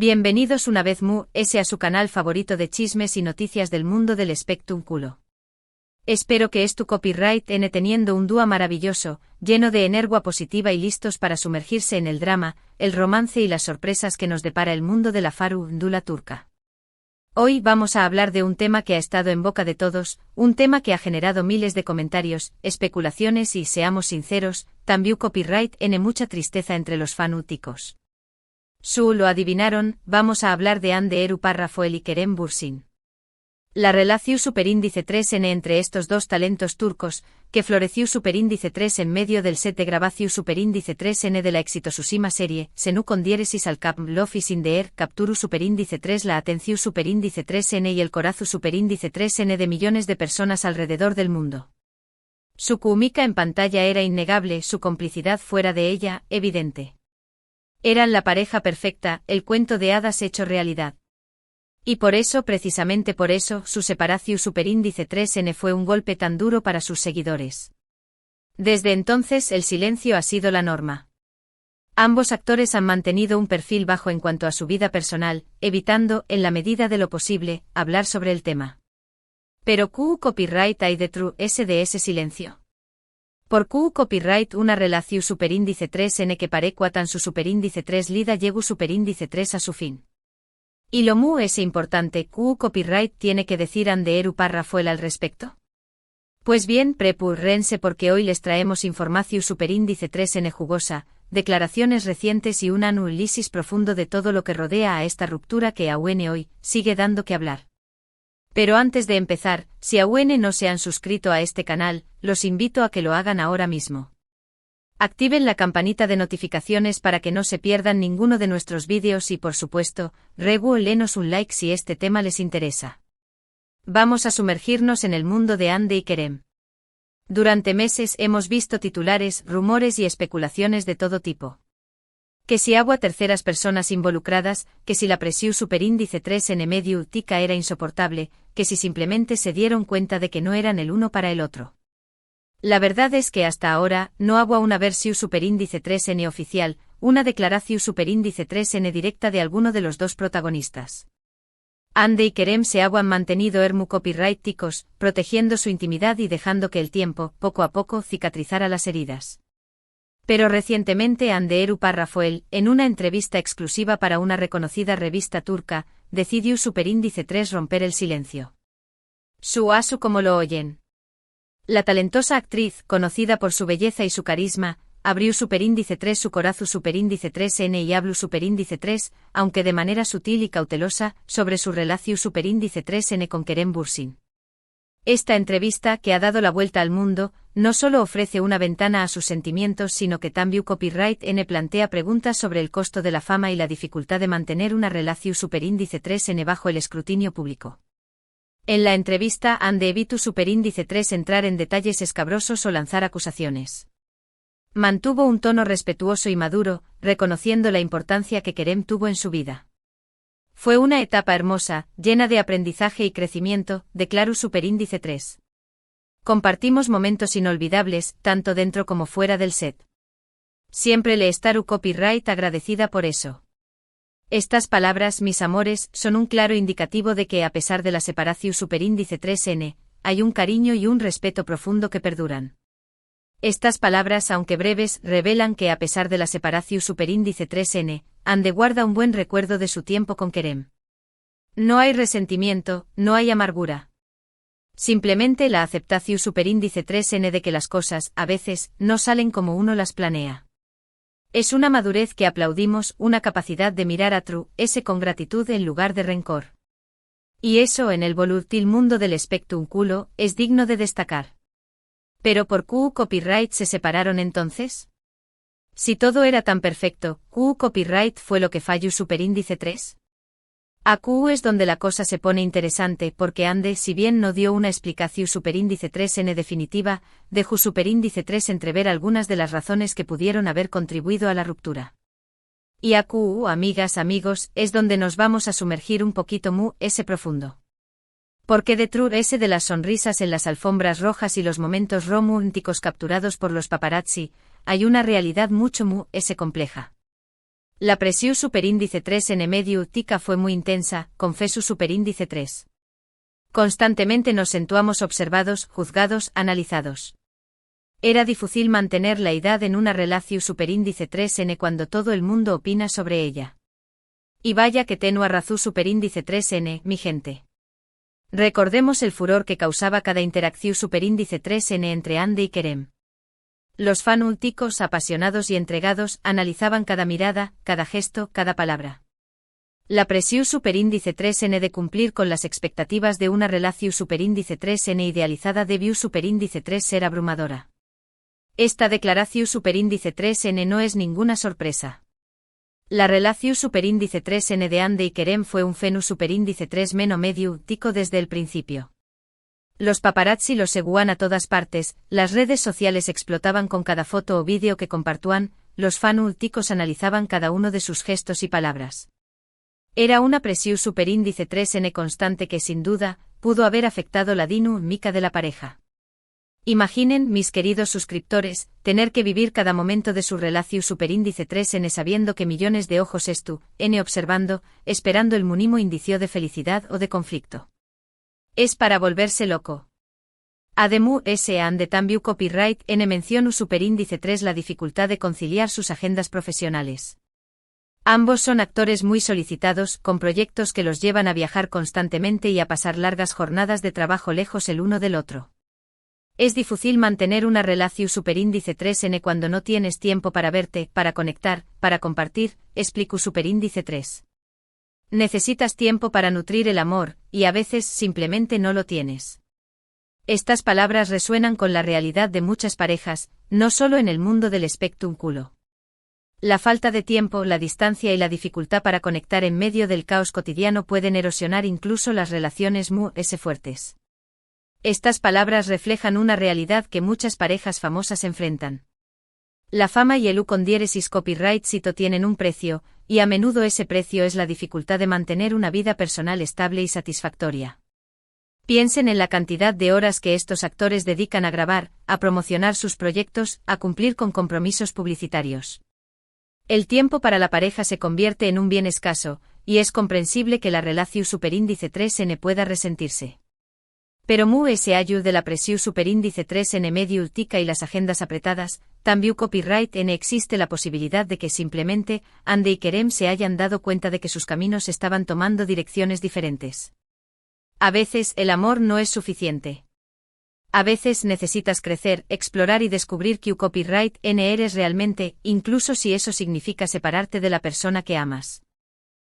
Bienvenidos una vez a su canal favorito de chismes y noticias del mundo del espectáculo. Espero que tu copyright n teniendo un dúo maravilloso, lleno de energía positiva y listos para sumergirse en el drama, el romance y las sorpresas que nos depara el mundo de la farándula turca. Hoy vamos a hablar de un tema que ha estado en boca de todos, un tema que ha generado miles de comentarios, especulaciones y, seamos sinceros, también copyright n mucha tristeza entre los fanáticos. Lo adivinaron, vamos a hablar de Hande Erupar Rafael y Kerem Bürsin. La relación superíndice 3n entre estos dos talentos turcos, que floreció superíndice 3 en medio del set de grabación superíndice 3n de la exitosísima serie, Senu con diéresis al cap love is in the air, capturu superíndice 3 la atención superíndice 3n y el corazu superíndice 3n de millones de personas alrededor del mundo. Su química en pantalla era innegable, su complicidad fuera de ella, evidente. Eran la pareja perfecta, el cuento de hadas hecho realidad. Y por eso, precisamente por eso, su separación superíndice 3n fue un golpe tan duro para sus seguidores. Desde entonces el silencio ha sido la norma. Ambos actores han mantenido un perfil bajo en cuanto a su vida personal, evitando, en la medida de lo posible, hablar sobre el tema. Pero ¿qué copyright hay detrás de ese silencio? Por Q copyright una relación superíndice 3n que parecuatan su superíndice 3 lida llegó superíndice 3 a su fin. Y lo es importante, ¿Q copyright tiene que decir Hande Erupar Rafael al respecto? Pues bien, prepúrense porque hoy les traemos información superíndice 3n jugosa, declaraciones recientes y un análisis profundo de todo lo que rodea a esta ruptura que aún hoy sigue dando que hablar. Pero antes de empezar, si aún no se han suscrito a este canal, los invito a que lo hagan ahora mismo. Activen la campanita de notificaciones para que no se pierdan ninguno de nuestros vídeos y por supuesto, regálenos un like si este tema les interesa. Vamos a sumergirnos en el mundo de Hande y Kerem. Durante meses hemos visto titulares, rumores y especulaciones de todo tipo. Que si terceras personas involucradas, que si la presión superíndice 3n medio tica era insoportable, que si simplemente se dieron cuenta de que no eran el uno para el otro. La verdad es que hasta ahora, no hubo una versión superíndice 3n oficial, una declaración superíndice 3n directa de alguno de los dos protagonistas. Hande y Kerem se han mantenido copyrighticos, protegiendo su intimidad y dejando que el tiempo, poco a poco, cicatrizara las heridas. Pero recientemente Hande Erupar Rafael, en una entrevista exclusiva para una reconocida revista turca, decidió superíndice 3 romper el silencio. Su como lo oyen. La talentosa actriz, conocida por su belleza y su carisma, abrió superíndice 3 su corazu superíndice 3n y habló superíndice 3, aunque de manera sutil y cautelosa, sobre su relación superíndice 3n con Kerem Bürsin. Esta entrevista, que ha dado la vuelta al mundo, no solo ofrece una ventana a sus sentimientos sino que también copyright n plantea preguntas sobre el costo de la fama y la dificultad de mantener una relación superíndice 3n bajo el escrutinio público. En la entrevista Hande evitó superíndice 3 entrar en detalles escabrosos o lanzar acusaciones. Mantuvo un tono respetuoso y maduro, reconociendo la importancia que Kerem tuvo en su vida. Fue una etapa hermosa, llena de aprendizaje y crecimiento, declaró superíndice 3. Compartimos momentos inolvidables, tanto dentro como fuera del set. Siempre le estaré copyright agradecida por eso. Estas palabras, mis amores, son un claro indicativo de que a pesar de la separación superíndice 3n, hay un cariño y un respeto profundo que perduran. Estas palabras, aunque breves, revelan que a pesar de la separación superíndice 3n, Hande guarda un buen recuerdo de su tiempo con Kerem. No hay resentimiento, no hay amargura. Simplemente la aceptación superíndice 3n de que las cosas, a veces, no salen como uno las planea. Es una madurez que aplaudimos, una capacidad de mirar a ese con gratitud en lugar de rencor. Y eso en el volátil mundo del espectáculo, es digno de destacar. ¿Pero por qué copyright se separaron entonces? Si todo era tan perfecto, ¿qué copyright fue lo que falló superíndice 3? Aquí es donde la cosa se pone interesante porque Hande, si bien no dio una explicación superíndice 3n definitiva, dejó superíndice 3 entrever algunas de las razones que pudieron haber contribuido a la ruptura. Y aquí, amigas, amigos, es donde nos vamos a sumergir un poquito ese profundo. Porque detrás de las sonrisas en las alfombras rojas y los momentos románticos capturados por los paparazzi, hay una realidad mucho ese compleja. La presión superíndice 3N medio tica fue muy intensa, confesó superíndice 3. Constantemente nos sentuamos observados, juzgados, analizados. Era difícil mantener la edad en una relación superíndice 3N cuando todo el mundo opina sobre ella. Y vaya que tenua razón superíndice 3N, mi gente. Recordemos el furor que causaba cada interacción superíndice 3N entre Ande y Kerem. Los fanúlticos apasionados y entregados analizaban cada mirada, cada gesto, cada palabra. La presión superíndice 3N de cumplir con las expectativas de una relación superíndice 3N idealizada debió superíndice 3 ser abrumadora. Esta declaración superíndice 3N no es ninguna sorpresa. La relación superíndice 3N de Ande y Kerem fue un fenú superíndice 3 medio tico desde el principio. Los paparazzi los seguían a todas partes, las redes sociales explotaban con cada foto o vídeo que compartían, los fanúlticos analizaban cada uno de sus gestos y palabras. Era una presión superíndice 3N constante que sin duda, pudo haber afectado la dinámica de la pareja. Imaginen, mis queridos suscriptores, tener que vivir cada momento de su relación superíndice 3N sabiendo que millones de ojos observando, esperando el mínimo indicio de felicidad o de conflicto. Es para volverse loco. Además, ande también copyright N mencionó superíndice 3 la dificultad de conciliar sus agendas profesionales. Ambos son actores muy solicitados, con proyectos que los llevan a viajar constantemente y a pasar largas jornadas de trabajo lejos el uno del otro. Es difícil mantener una relación superíndice 3N cuando no tienes tiempo para verte, para conectar, para compartir, explicó superíndice 3. Necesitas tiempo para nutrir el amor, y a veces simplemente no lo tienes. Estas palabras resuenan con la realidad de muchas parejas, no solo en el mundo del espectáculo. La falta de tiempo, la distancia y la dificultad para conectar en medio del caos cotidiano pueden erosionar incluso las relaciones fuertes. Estas palabras reflejan una realidad que muchas parejas famosas enfrentan. La fama y el con diéresis copyright cito tienen un precio, y a menudo ese precio es la dificultad de mantener una vida personal estable y satisfactoria. Piensen en la cantidad de horas que estos actores dedican a grabar, a promocionar sus proyectos, a cumplir con compromisos publicitarios. El tiempo para la pareja se convierte en un bien escaso, y es comprensible que la relación superíndice 3N pueda resentirse. Pero ese ayuda de la presión superíndice 3N medio tica y las agendas apretadas, también copyright N existe la posibilidad de que simplemente Ande y Kerem se hayan dado cuenta de que sus caminos estaban tomando direcciones diferentes. A veces el amor no es suficiente. A veces necesitas crecer, explorar y descubrir que copyright N eres realmente, incluso si eso significa separarte de la persona que amas.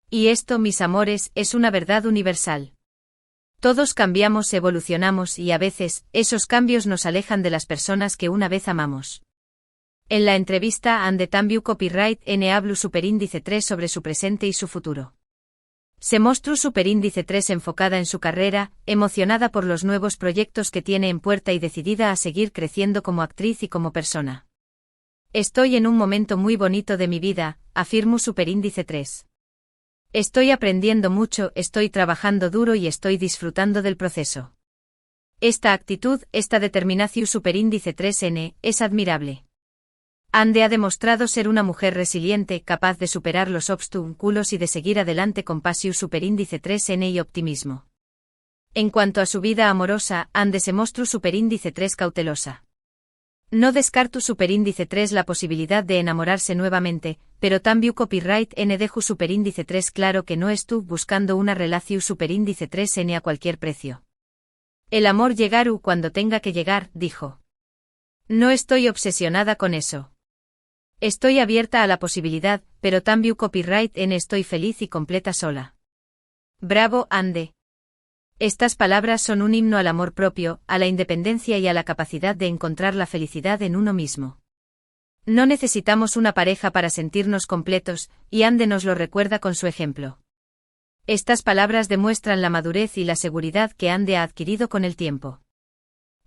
Y esto, mis amores, es una verdad universal. Todos cambiamos, evolucionamos y a veces, esos cambios nos alejan de las personas que una vez amamos. En la entrevista Ande también copyright N habló superíndice 3 sobre su presente y su futuro. Se mostró superíndice 3 enfocada en su carrera, emocionada por los nuevos proyectos que tiene en puerta y decidida a seguir creciendo como actriz y como persona. Estoy en un momento muy bonito de mi vida, afirmó superíndice 3. Estoy aprendiendo mucho, estoy trabajando duro y estoy disfrutando del proceso. Esta actitud, esta determinación superíndice 3N, es admirable. Ande ha demostrado ser una mujer resiliente, capaz de superar los obstáculos y de seguir adelante con pasión superíndice 3N y optimismo. En cuanto a su vida amorosa, Ande se mostró superíndice 3 cautelosa. No descarto superíndice 3 la posibilidad de enamorarse nuevamente, pero también copyright N dejo superíndice 3 claro que no estuvo buscando una relación superíndice 3N a cualquier precio. El amor llegará cuando tenga que llegar, dijo. No estoy obsesionada con eso. Estoy abierta a la posibilidad, pero también copyright N estoy feliz y completa sola. Bravo, Ande. Estas palabras son un himno al amor propio, a la independencia y a la capacidad de encontrar la felicidad en uno mismo. No necesitamos una pareja para sentirnos completos, y Ande nos lo recuerda con su ejemplo. Estas palabras demuestran la madurez y la seguridad que Ande ha adquirido con el tiempo.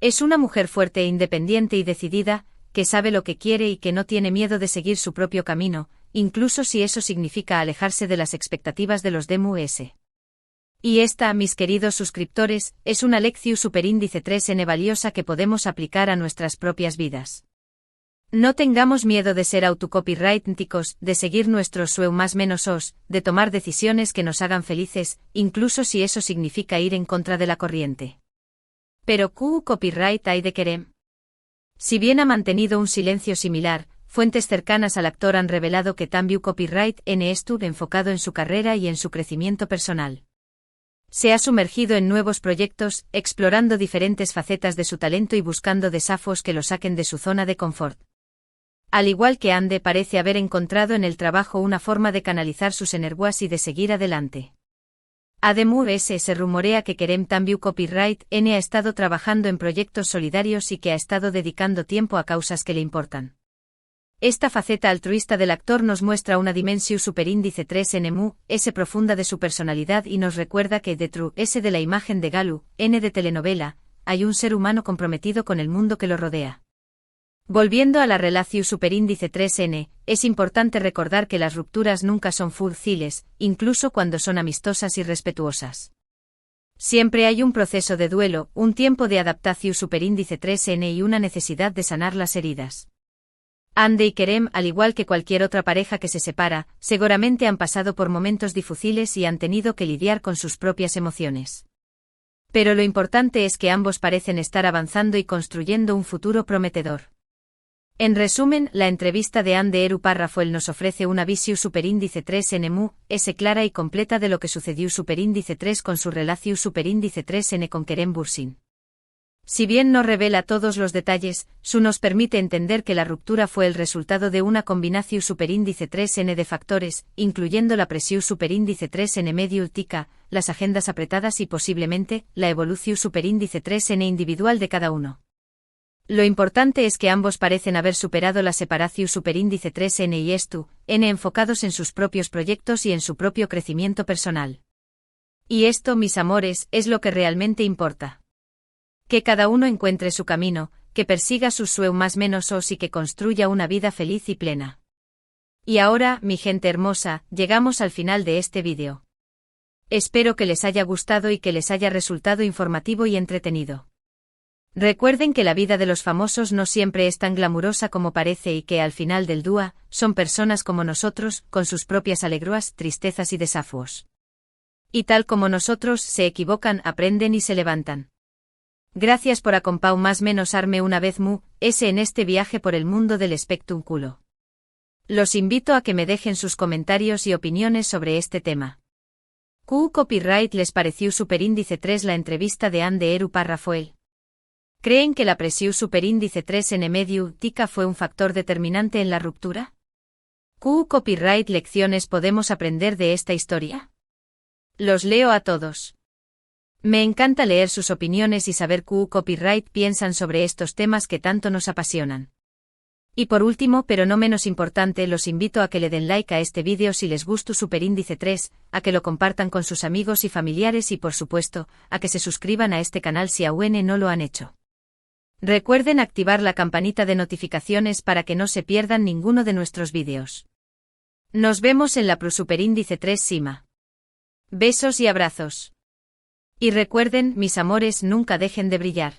Es una mujer fuerte e independiente y decidida, que sabe lo que quiere y que no tiene miedo de seguir su propio camino, incluso si eso significa alejarse de las expectativas de los demás. Y esta, mis queridos suscriptores, es una lección superíndice 3N valiosa que podemos aplicar a nuestras propias vidas. No tengamos miedo de ser autocopyrighticos, de seguir nuestros sueños más menos os, de tomar decisiones que nos hagan felices, incluso si eso significa ir en contra de la corriente. Pero ¿qué copyright hay de Kerem? Si bien ha mantenido un silencio similar, fuentes cercanas al actor han revelado que también copyright estuvo enfocado en su carrera y en su crecimiento personal. Se ha sumergido en nuevos proyectos, explorando diferentes facetas de su talento y buscando desafíos que lo saquen de su zona de confort. Al igual que Ande parece haber encontrado en el trabajo una forma de canalizar sus energías y de seguir adelante. Además, se rumorea que Kerem también copyright ha estado trabajando en proyectos solidarios y que ha estado dedicando tiempo a causas que le importan. Esta faceta altruista del actor nos muestra una dimensión superíndice 3 nmu, profunda de su personalidad y nos recuerda que detrás de la imagen de Galu, de telenovela, hay un ser humano comprometido con el mundo que lo rodea. Volviendo a la relación superíndice 3N, es importante recordar que las rupturas nunca son fáciles, incluso cuando son amistosas y respetuosas. Siempre hay un proceso de duelo, un tiempo de adaptación superíndice 3N y una necesidad de sanar las heridas. Ande y Kerem, al igual que cualquier otra pareja que se separa, seguramente han pasado por momentos difíciles y han tenido que lidiar con sus propias emociones. Pero lo importante es que ambos parecen estar avanzando y construyendo un futuro prometedor. En resumen, la entrevista de Ande Eru Parrafoel nos ofrece una visión superíndice 3 nmu, clara y completa de lo que sucedió superíndice 3 con su relación superíndice 3N con Kerem Bürsin. Si bien no revela todos los detalles, su nos permite entender que la ruptura fue el resultado de una combinación superíndice 3N de factores, incluyendo la presión superíndice 3N medio tica, las agendas apretadas y posiblemente, la evolución superíndice 3N individual de cada uno. Lo importante es que ambos parecen haber superado la separación superíndice 3N y N enfocados en sus propios proyectos y en su propio crecimiento personal. Y esto, mis amores, es lo que realmente importa. Que cada uno encuentre su camino, que persiga sus sueños más menos os y que construya una vida feliz y plena. Y ahora, mi gente hermosa, llegamos al final de este vídeo. Espero que les haya gustado y que les haya resultado informativo y entretenido. Recuerden que la vida de los famosos no siempre es tan glamurosa como parece y que al final del día, son personas como nosotros, con sus propias alegrías, tristezas y desafíos. Y tal como nosotros, se equivocan, aprenden y se levantan. Gracias por acompañarme más menos arme una vez en este viaje por el mundo del espectáculo. Los invito a que me dejen sus comentarios y opiniones sobre este tema. ¿Qué copyright les pareció superíndice 3 la entrevista de Ande Eru Parrafoel? ¿Creen que la presión superíndice 3N medio tica fue un factor determinante en la ruptura? ¿Qué copyright lecciones podemos aprender de esta historia? Los leo a todos. Me encanta leer sus opiniones y saber qué copyright piensan sobre estos temas que tanto nos apasionan. Y por último, pero no menos importante, los invito a que le den like a este vídeo si les gustó superíndice 3, a que lo compartan con sus amigos y familiares y por supuesto, a que se suscriban a este canal si aún no lo han hecho. Recuerden activar la campanita de notificaciones para que no se pierdan ninguno de nuestros vídeos. Nos vemos en la superíndice 3 Sima. Besos y abrazos. Y recuerden, mis amores, nunca dejen de brillar.